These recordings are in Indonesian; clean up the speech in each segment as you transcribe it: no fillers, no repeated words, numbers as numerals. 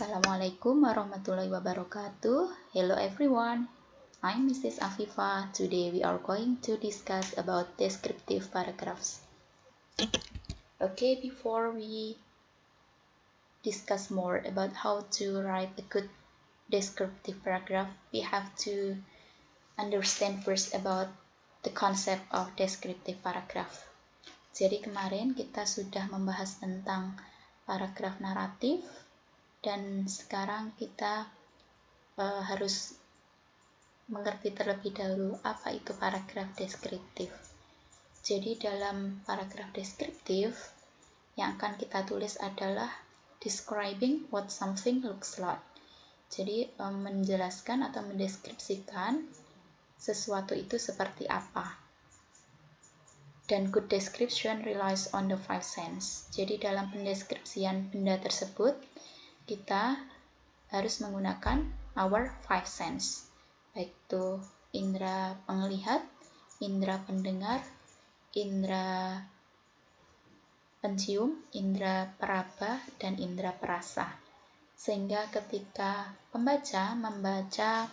Assalamualaikum warahmatullahi wabarakatuh. Hello everyone. I'm Mrs. Afifa. Today we are going to discuss about descriptive paragraphs. Okay, before we discuss more about how to write a good descriptive paragraph, we have to understand first about the concept of descriptive paragraph. Jadi kemarin kita sudah membahas tentang paragraf naratif, dan sekarang kita harus mengerti terlebih dahulu apa itu paragraf deskriptif. Jadi dalam paragraf deskriptif yang akan kita tulis adalah describing what something looks like. Jadi menjelaskan atau mendeskripsikan sesuatu itu seperti apa. Dan good description relies on the five senses. Jadi dalam pendeskripsian benda tersebut kita harus menggunakan our five senses, baik itu indera penglihat, indera pendengar, indera pencium, indera peraba, dan indera perasa. Sehingga ketika pembaca membaca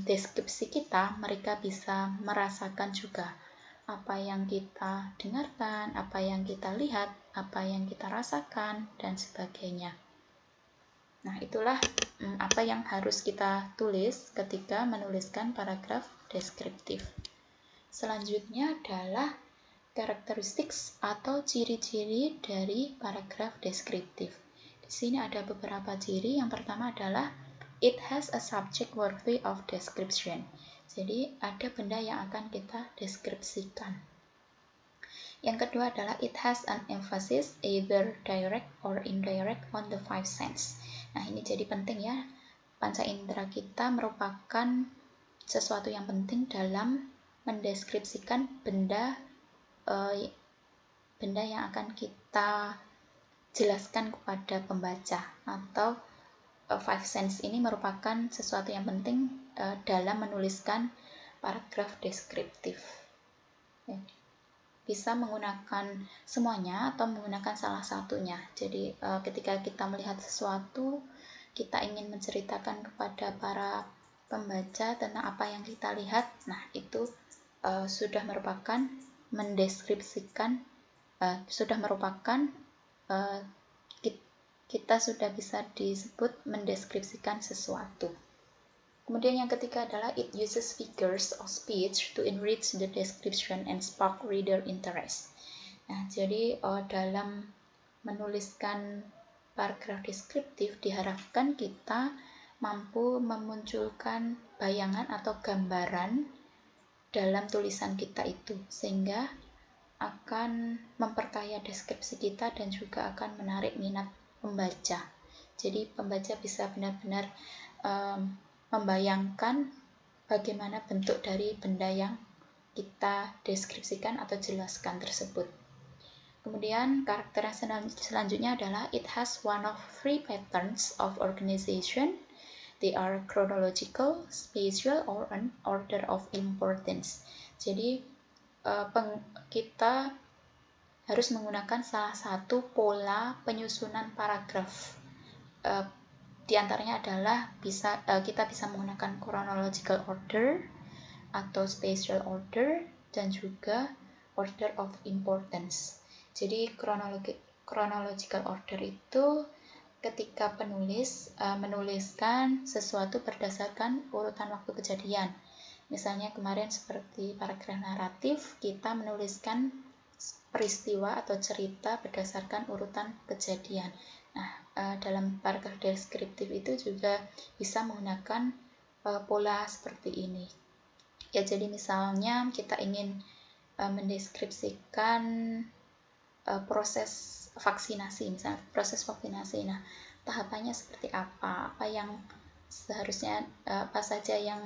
deskripsi kita, mereka bisa merasakan juga apa yang kita dengarkan, apa yang kita lihat, apa yang kita rasakan, dan sebagainya. Nah, itulah apa yang harus kita tulis ketika menuliskan paragraf deskriptif. Selanjutnya adalah karakteristik atau ciri-ciri dari paragraf deskriptif. Di sini ada beberapa ciri. Yang pertama adalah it has a subject worthy of description. Jadi ada benda yang akan kita deskripsikan. Yang kedua adalah it has an emphasis either direct or indirect on the five senses. Nah, ini jadi penting ya. Panca indera kita merupakan sesuatu yang penting dalam mendeskripsikan benda yang akan kita jelaskan kepada pembaca, atau five sense ini merupakan sesuatu yang penting dalam menuliskan paragraf deskriptif. Bisa menggunakan semuanya atau menggunakan salah satunya. Jadi ketika kita melihat sesuatu, kita ingin menceritakan kepada para pembaca tentang apa yang kita lihat, nah itu sudah merupakan mendeskripsikan, kita sudah bisa disebut mendeskripsikan sesuatu. Kemudian yang ketiga adalah it uses figures of speech to enrich the description and spark reader interest. Nah, jadi dalam menuliskan paragraf deskriptif diharapkan kita mampu memunculkan bayangan atau gambaran dalam tulisan kita itu, sehingga akan memperkaya deskripsi kita dan juga akan menarik minat pembaca. Jadi pembaca bisa benar-benar membayangkan bagaimana bentuk dari benda yang kita deskripsikan atau jelaskan tersebut. Kemudian karakter yang selanjutnya adalah it has one of three patterns of organization. They are chronological, spatial, or an order of importance. Jadi kita harus menggunakan salah satu pola penyusunan paragraf. Di antaranya adalah kita bisa menggunakan chronological order atau spatial order dan juga order of importance. Jadi chronological order itu ketika penulis menuliskan sesuatu berdasarkan urutan waktu kejadian. Misalnya kemarin seperti paragraf naratif, kita menuliskan peristiwa atau cerita berdasarkan urutan kejadian. Nah, dalam paragraf deskriptif itu juga bisa menggunakan pola seperti ini. Ya, jadi misalnya kita ingin mendeskripsikan proses vaksinasi, misalnya proses vaksinasi. Nah, tahapannya seperti apa yang seharusnya, apa saja yang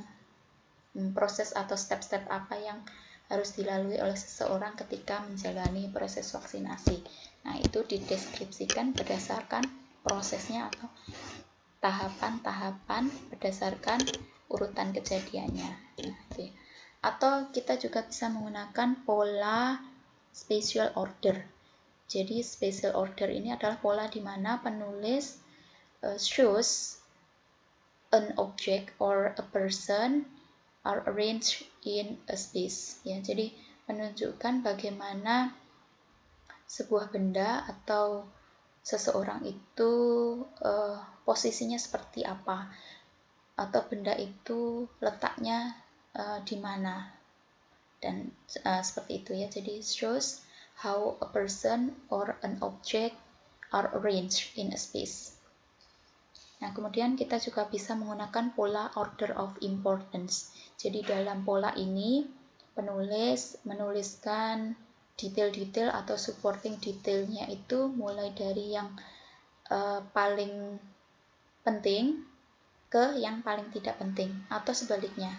proses atau step-step apa yang harus dilalui oleh seseorang ketika menjalani proses vaksinasi. Nah, itu dideskripsikan berdasarkan prosesnya atau tahapan-tahapan berdasarkan urutan kejadiannya. Nah, atau kita juga bisa menggunakan pola spatial order. Jadi spatial order ini adalah pola di mana penulis shows an object or a person are arranged in a space. Ya, jadi menunjukkan bagaimana sebuah benda atau seseorang itu posisinya seperti apa, atau benda itu letaknya di mana, dan seperti itu ya. Jadi shows how a person or an object are arranged in a space. Nah, kemudian kita juga bisa menggunakan pola order of importance. Jadi dalam pola ini penulis menuliskan detail-detail atau supporting detailnya itu mulai dari yang paling penting ke yang paling tidak penting, atau sebaliknya,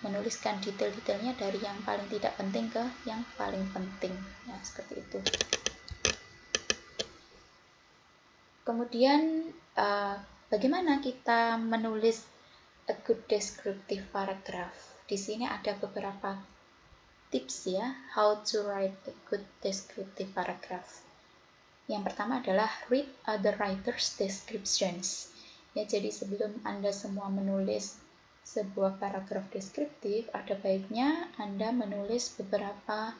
menuliskan detail-detailnya dari yang paling tidak penting ke yang paling penting. Nah, seperti itu. Kemudian bagaimana kita menulis a good descriptive paragraph? Di sini ada beberapa tips ya, how to write a good descriptive paragraph. Yang pertama adalah read other writers' descriptions. Ya, jadi sebelum Anda semua menulis sebuah paragraf deskriptif, ada baiknya Anda menulis beberapa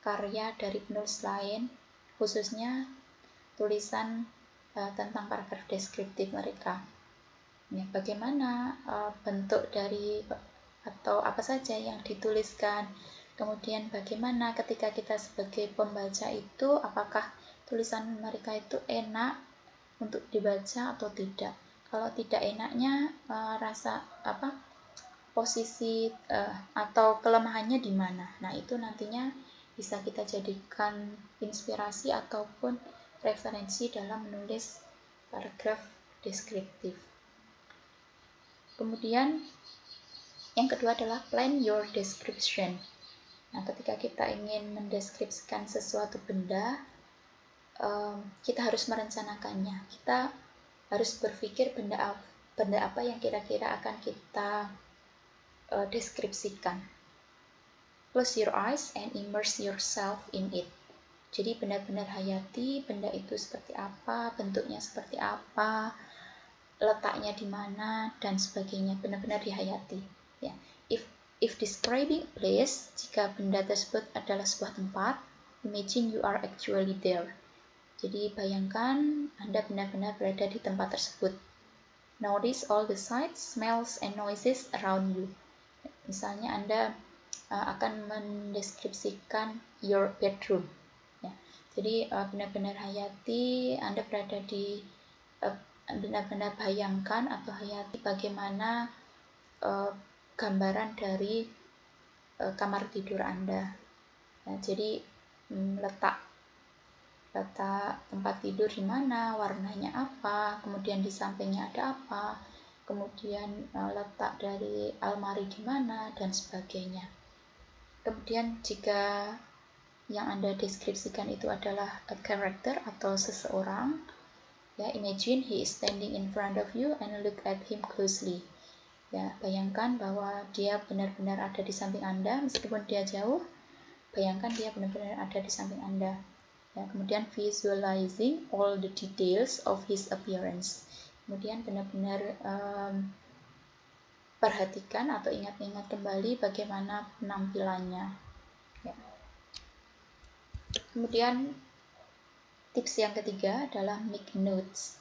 karya dari penulis lain, khususnya tulisan tentang paragraf deskriptif mereka. Ya, bagaimana bentuk dari atau apa saja yang dituliskan, kemudian bagaimana ketika kita sebagai pembaca itu, apakah tulisan mereka itu enak untuk dibaca atau tidak. Kalau tidak enaknya, posisi atau kelemahannya di mana. Nah, itu nantinya bisa kita jadikan inspirasi ataupun referensi dalam menulis paragraf deskriptif. Kemudian yang kedua adalah plan your description. Nah, ketika kita ingin mendeskripsikan sesuatu benda, kita harus merencanakannya. Kita harus berpikir benda apa yang kira-kira akan kita deskripsikan. Close your eyes and immerse yourself in it. Jadi benar-benar hayati benda itu seperti apa, bentuknya seperti apa, letaknya di mana, dan sebagainya. Benar-benar dihayati. Ya. If describing a place, jika benda tersebut adalah sebuah tempat, imagine you are actually there. Jadi bayangkan Anda benar-benar berada di tempat tersebut. Notice all the sights, smells, and noises around you. Misalnya Anda akan mendeskripsikan your bedroom. Ya. Jadi benar-benar hayati, Anda berada di benar-benar bayangkan atau hayati bagaimana gambaran dari kamar tidur Anda. Nah, jadi letak tempat tidur di mana, warnanya apa, kemudian di sampingnya ada apa, kemudian letak dari almari di mana, dan sebagainya. Kemudian jika yang Anda deskripsikan itu adalah a character atau seseorang, ya, imagine he is standing in front of you and look at him closely. Ya, bayangkan bahwa dia benar-benar ada di samping Anda, meskipun dia jauh, bayangkan dia benar-benar ada di samping Anda. Ya, kemudian visualizing all the details of his appearance. Kemudian benar-benar perhatikan atau ingat-ingat kembali bagaimana penampilannya. Ya. Kemudian tips yang ketiga adalah make notes.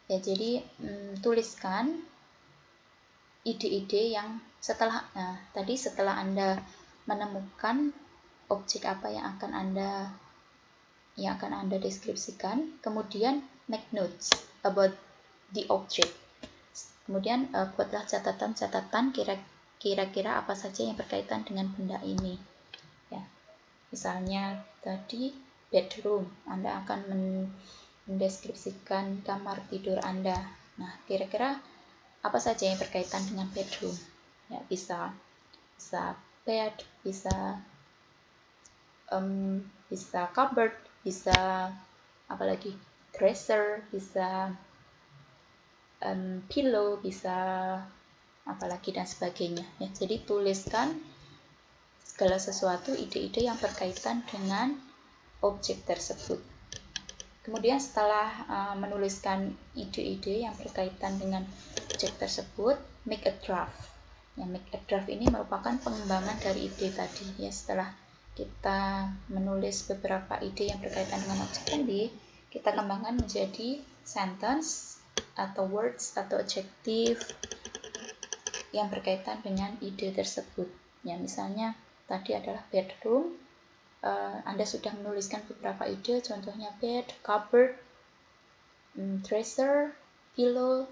Ya, jadi tuliskan ide-ide yang setelah Anda menemukan objek apa yang akan Anda deskripsikan, kemudian make notes about the object. Kemudian buatlah catatan-catatan kira-kira apa saja yang berkaitan dengan benda ini. Ya. Misalnya tadi bedroom, Anda akan mendeskripsikan kamar tidur Anda. Nah, kira-kira apa saja yang berkaitan dengan bedroom? Ya, bisa bed, bisa cupboard, bisa apalagi dresser, bisa pillow, bisa apalagi, dan sebagainya. Ya, jadi tuliskan segala sesuatu, ide-ide yang berkaitan dengan objek tersebut. Kemudian setelah menuliskan ide-ide yang berkaitan dengan objek tersebut, make a draft. Ya, make a draft ini merupakan pengembangan dari ide tadi. Ya, setelah kita menulis beberapa ide yang berkaitan dengan objek tadi, kita kembangkan menjadi sentence atau words atau adjective yang berkaitan dengan ide tersebut. Ya, misalnya tadi adalah bedroom. Anda sudah menuliskan beberapa ide, contohnya bed, cupboard, dresser, pillow,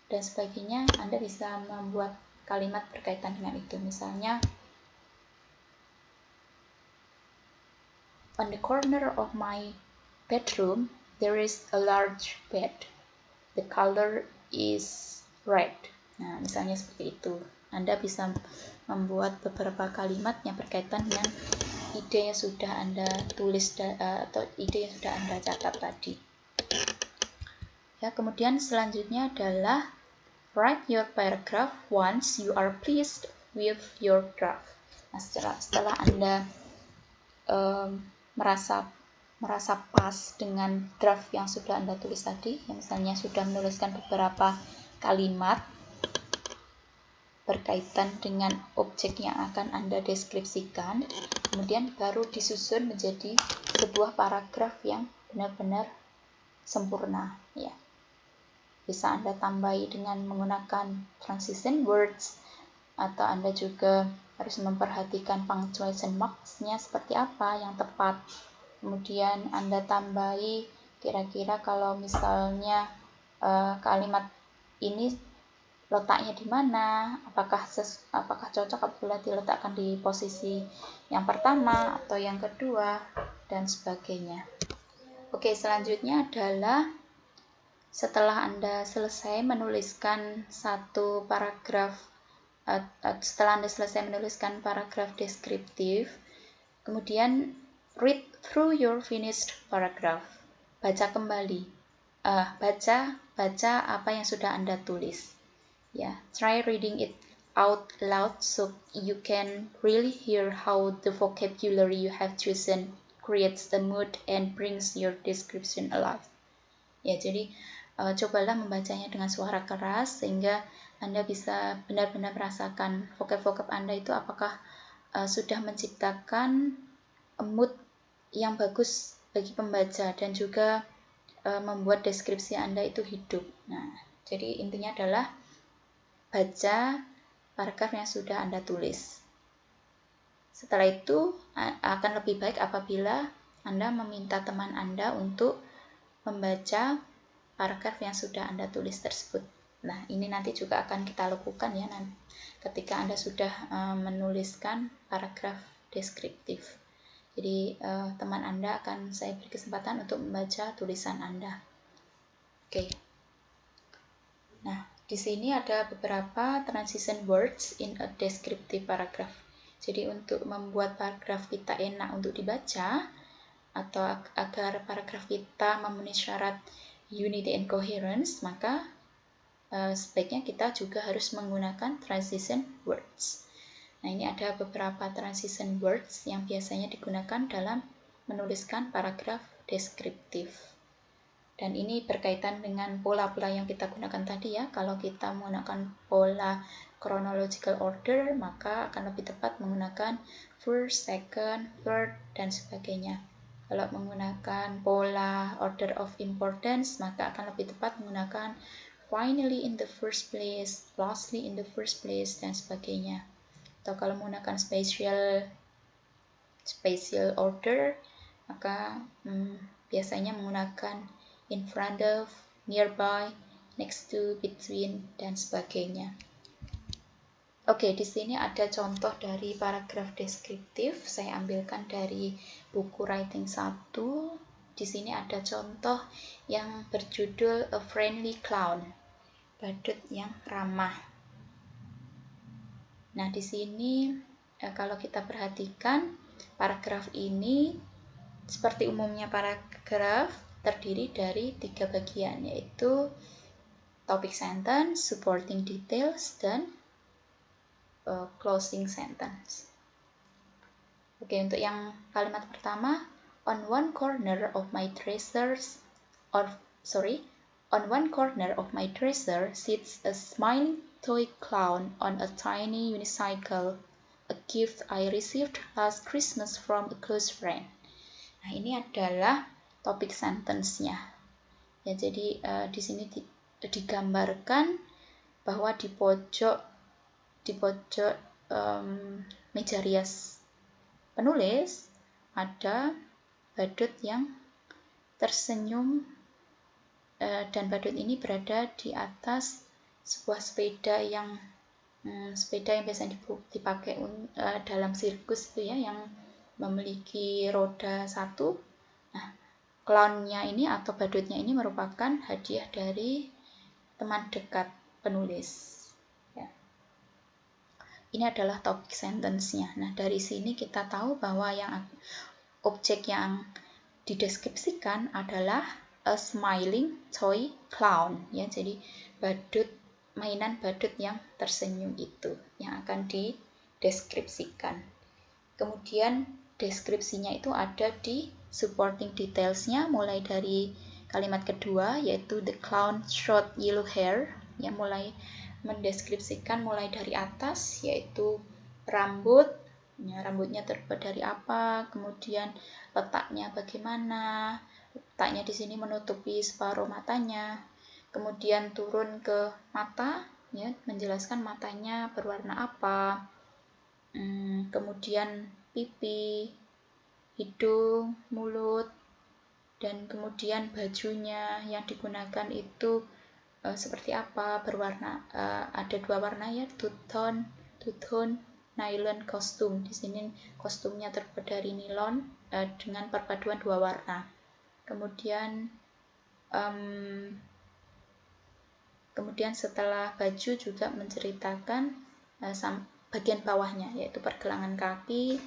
dan sebagainya. Anda bisa membuat kalimat berkaitan dengan itu. Misalnya, on the corner of my bedroom, there is a large bed. The color is red. Nah, misalnya seperti itu. Anda bisa membuat beberapa kalimat yang berkaitan dengan ide yang sudah Anda tulis atau ide yang sudah Anda catat tadi. Ya, kemudian selanjutnya adalah write your paragraph once you are pleased with your draft. Nah, setelah Anda merasa pas dengan draft yang sudah Anda tulis tadi, yang misalnya sudah menuliskan beberapa kalimat berkaitan dengan objek yang akan Anda deskripsikan, kemudian baru disusun menjadi sebuah paragraf yang benar-benar sempurna. Ya. Bisa Anda tambahi dengan menggunakan transition words, atau Anda juga harus memperhatikan punctuation marks-nya seperti apa yang tepat. Kemudian Anda tambahi kira-kira kalau misalnya kalimat ini letaknya di mana, apakah cocok apabila diletakkan di posisi yang pertama atau yang kedua, dan sebagainya. Oke, selanjutnya adalah setelah Anda selesai menuliskan satu paragraf, setelah Anda selesai menuliskan paragraf deskriptif, kemudian read through your finished paragraph. Baca kembali, baca apa yang sudah Anda tulis. Ya, try reading it out loud so you can really hear how the vocabulary you have chosen creates the mood and brings your description alive. Ya, jadi cobalah membacanya dengan suara keras sehingga Anda bisa benar-benar merasakan vocab-vocab Anda itu apakah sudah menciptakan mood yang bagus bagi pembaca dan juga membuat deskripsi Anda itu hidup. Nah, jadi intinya adalah baca paragraf yang sudah Anda tulis. Setelah itu akan lebih baik apabila Anda meminta teman Anda untuk membaca paragraf yang sudah Anda tulis tersebut. Nah, ini nanti juga akan kita lakukan ya ketika Anda sudah menuliskan paragraf deskriptif. Jadi teman Anda akan saya beri kesempatan untuk membaca tulisan Anda. Oke. Nah, di sini ada beberapa transition words in a descriptive paragraph. Jadi untuk membuat paragraf kita enak untuk dibaca atau agar paragraf kita memenuhi syarat unity and coherence, maka sebaiknya kita juga harus menggunakan transition words. Nah, ini ada beberapa transition words yang biasanya digunakan dalam menuliskan paragraf deskriptif. Dan ini berkaitan dengan pola-pola yang kita gunakan tadi ya. Kalau kita menggunakan pola chronological order, maka akan lebih tepat menggunakan first, second, third, dan sebagainya. Kalau menggunakan pola order of importance, maka akan lebih tepat menggunakan finally in the first place, lastly in the first place, dan sebagainya. Atau kalau menggunakan spatial order, maka biasanya menggunakan in front of, nearby, next to, between, dan sebagainya. Oke, di sini ada contoh dari paragraf deskriptif. Saya ambilkan dari buku Writing 1. Di sini ada contoh yang berjudul A Friendly Clown, badut yang ramah. Nah, di sini kalau kita perhatikan paragraf ini seperti umumnya paragraf terdiri dari 3 bagian, yaitu topic sentence, supporting details, dan closing sentence. Oke, untuk yang kalimat pertama, on one corner of my dresser On one corner of my dresser sits a smiling toy clown on a tiny unicycle, a gift I received last Christmas from a close friend. Nah, ini adalah topik sentence-nya. Ya, jadi di sini digambarkan bahwa di pojok meja rias penulis ada badut yang tersenyum, dan badut ini berada di atas sebuah sepeda yang biasa dipakai dalam sirkus itu ya, yang memiliki roda satu. Nah, clownnya ini atau badutnya ini merupakan hadiah dari teman dekat penulis. Ya. Ini adalah topik sentence-nya. Nah, dari sini kita tahu bahwa objek yang dideskripsikan adalah a smiling toy clown, ya. Jadi mainan badut yang tersenyum itu yang akan dideskripsikan. Kemudian deskripsinya itu ada di supporting details-nya, mulai dari kalimat kedua yaitu the clown short yellow hair, ya, mulai mendeskripsikan mulai dari atas yaitu rambut. Ya, rambutnya terbuat dari apa, kemudian letaknya bagaimana. Letaknya di sini menutupi separuh matanya. Kemudian turun ke mata, ya, menjelaskan matanya berwarna apa. Kemudian pipi, hidung, mulut, dan kemudian bajunya yang digunakan itu seperti apa, berwarna ada dua warna ya, two-tone nylon kostum. Di sini kostumnya terbuat dari nilon dengan perpaduan dua warna. Kemudian setelah baju juga menceritakan bagian bawahnya yaitu pergelangan kaki,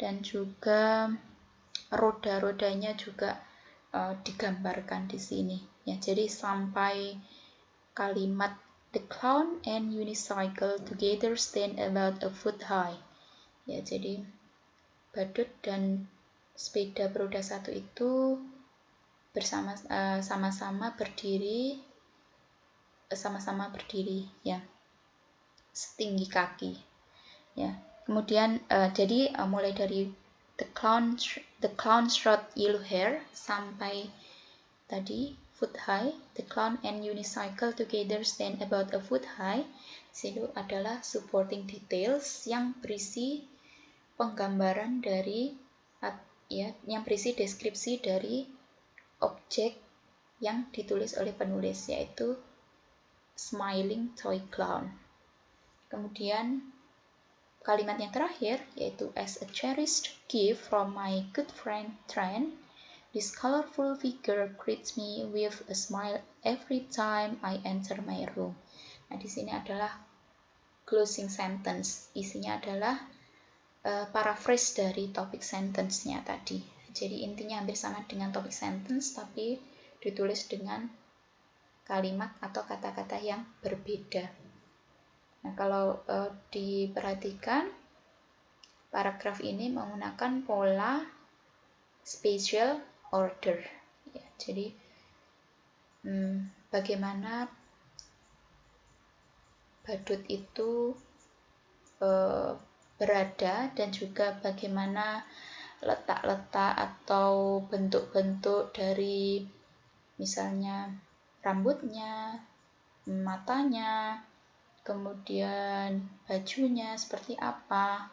dan juga roda-rodanya juga digambarkan di sini. Ya, jadi sampai kalimat the clown and unicycle together stand about a foot high. Ya, jadi badut dan sepeda beroda satu itu sama-sama berdiri ya, setinggi kaki. Ya. Kemudian jadi mulai dari the clown short yellow hair sampai tadi foot high, the clown and unicycle together stand about a foot high. Itu adalah supporting details yang berisi penggambaran dari yang berisi deskripsi dari objek yang ditulis oleh penulis, yaitu smiling toy clown. Kemudian kalimat yang terakhir yaitu as a cherished gift from my good friend Trent, this colorful figure greets me with a smile every time I enter my room. Nah, di sini adalah closing sentence. Isinya adalah paraphrase dari topik sentence-nya tadi. Jadi intinya hampir sama dengan topik sentence, tapi ditulis dengan kalimat atau kata-kata yang berbeda. Nah, kalau diperhatikan, paragraf ini menggunakan pola spatial order. Ya, jadi bagaimana badut itu berada, dan juga bagaimana letak-letak atau bentuk-bentuk dari misalnya rambutnya, matanya, kemudian bajunya seperti apa.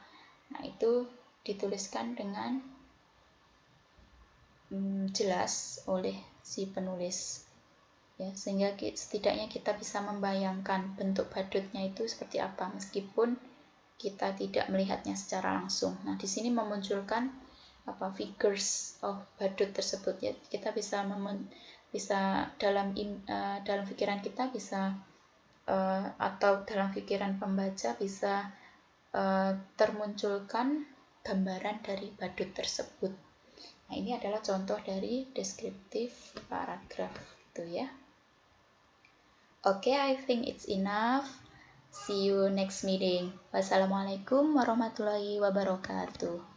Nah, itu dituliskan dengan jelas oleh si penulis, ya, sehingga setidaknya kita bisa membayangkan bentuk badutnya itu seperti apa meskipun kita tidak melihatnya secara langsung. Nah, di sini memunculkan figures of badut tersebut, ya. Kita bisa dalam pikiran kita bisa atau dalam pikiran pembaca bisa termunculkan gambaran dari badut tersebut. Nah, ini adalah contoh dari deskriptif paragraf itu, ya. Oke, I think it's enough. See you next meeting. Wassalamualaikum warahmatullahi wabarakatuh.